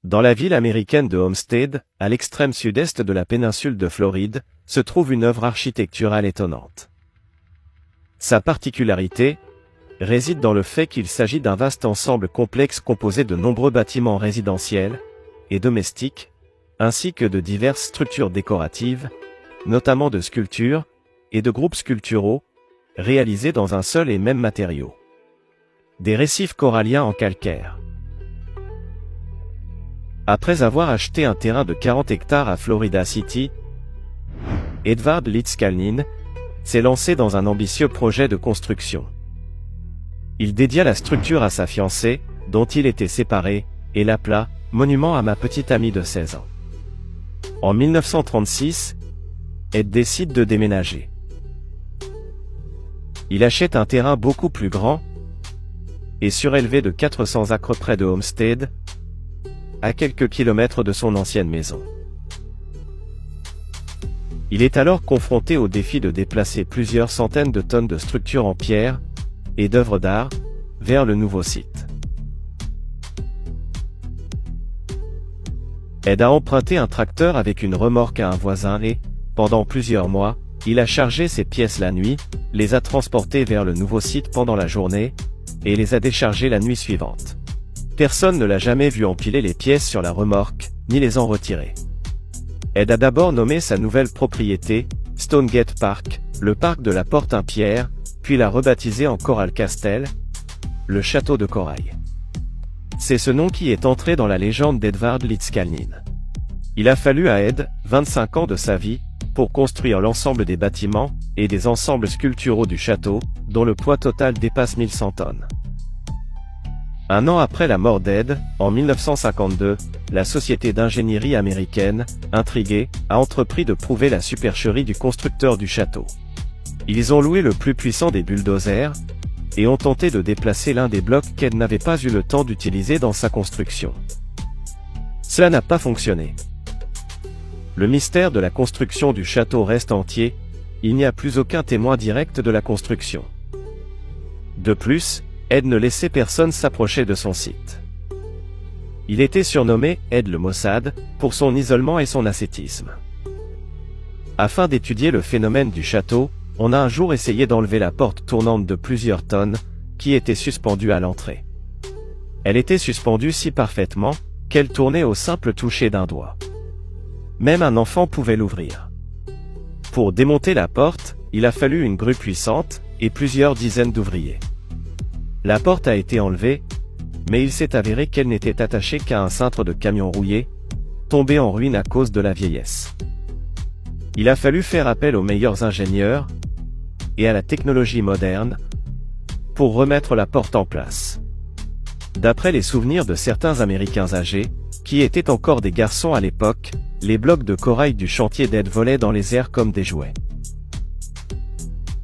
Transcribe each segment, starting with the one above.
Dans la ville américaine de Homestead, à l'extrême sud-est de la péninsule de Floride, se trouve une œuvre architecturale étonnante. Sa particularité réside dans le fait qu'il s'agit d'un vaste ensemble complexe composé de nombreux bâtiments résidentiels et domestiques, ainsi que de diverses structures décoratives, notamment de sculptures et de groupes sculpturaux, réalisés dans un seul et même matériau. Des récifs coralliens en calcaire. Après avoir acheté un terrain de 40 hectares à Florida City, Edward Litzkalnin s'est lancé dans un ambitieux projet de construction. Il dédia la structure à sa fiancée, dont il était séparé, et l'appela « Monument à ma petite amie de 16 ans ». En 1936, Ed décide de déménager. Il achète un terrain beaucoup plus grand et surélevé de 400 acres près de Homestead, à quelques kilomètres de son ancienne maison. Il est alors confronté au défi de déplacer plusieurs centaines de tonnes de structures en pierre et d'œuvres d'art vers le nouveau site. Ed a emprunté un tracteur avec une remorque à un voisin et, pendant plusieurs mois, il a chargé ces pièces la nuit, les a transportées vers le nouveau site pendant la journée, et les a déchargées la nuit suivante. Personne ne l'a jamais vu empiler les pièces sur la remorque, ni les en retirer. Ed a d'abord nommé sa nouvelle propriété, Stonegate Park, le parc de la Porte-Saint-Pierre, puis l'a rebaptisé en Coral Castle, le château de corail. C'est ce nom qui est entré dans la légende d'Edward Litzkalnin. Il a fallu à Ed 25 ans de sa vie pour construire l'ensemble des bâtiments et des ensembles sculpturaux du château, dont le poids total dépasse 1100 tonnes. Un an après la mort d'Ed, en 1952, la société d'ingénierie américaine, intriguée, a entrepris de prouver la supercherie du constructeur du château. Ils ont loué le plus puissant des bulldozers et ont tenté de déplacer l'un des blocs qu'Ed n'avait pas eu le temps d'utiliser dans sa construction. Cela n'a pas fonctionné. Le mystère de la construction du château reste entier, il n'y a plus aucun témoin direct de la construction. De plus, Ed ne laissait personne s'approcher de son site. Il était surnommé Ed le Mossad pour son isolement et son ascétisme. Afin d'étudier le phénomène du château, on a un jour essayé d'enlever la porte tournante de plusieurs tonnes, qui était suspendue à l'entrée. Elle était suspendue si parfaitement, qu'elle tournait au simple toucher d'un doigt. Même un enfant pouvait l'ouvrir. Pour démonter la porte, il a fallu une grue puissante, et plusieurs dizaines d'ouvriers. La porte a été enlevée, mais il s'est avéré qu'elle n'était attachée qu'à un cintre de camion rouillé, tombé en ruine à cause de la vieillesse. Il a fallu faire appel aux meilleurs ingénieurs, et à la technologie moderne, pour remettre la porte en place. D'après les souvenirs de certains Américains âgés, qui étaient encore des garçons à l'époque, les blocs de corail du chantier d'Ed volaient dans les airs comme des jouets.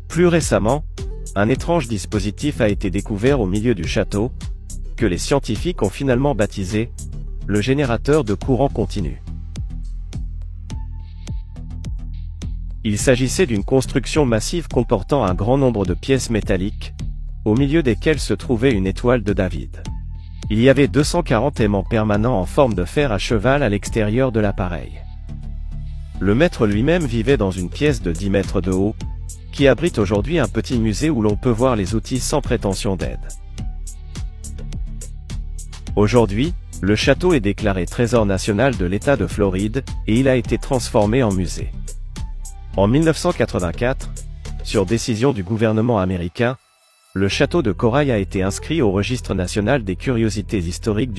Plus récemment, un étrange dispositif a été découvert au milieu du château, que les scientifiques ont finalement baptisé le générateur de courant continu. Il s'agissait d'une construction massive comportant un grand nombre de pièces métalliques, au milieu desquelles se trouvait une étoile de David. Il y avait 240 aimants permanents en forme de fer à cheval à l'extérieur de l'appareil. Le maître lui-même vivait dans une pièce de 10 mètres de haut, qui abrite aujourd'hui un petit musée où l'on peut voir les outils sans prétention d'aide. Aujourd'hui, le château est déclaré trésor national de l'État de Floride, et il a été transformé en musée. En 1984, sur décision du gouvernement américain, le château de corail a été inscrit au registre national des curiosités historiques du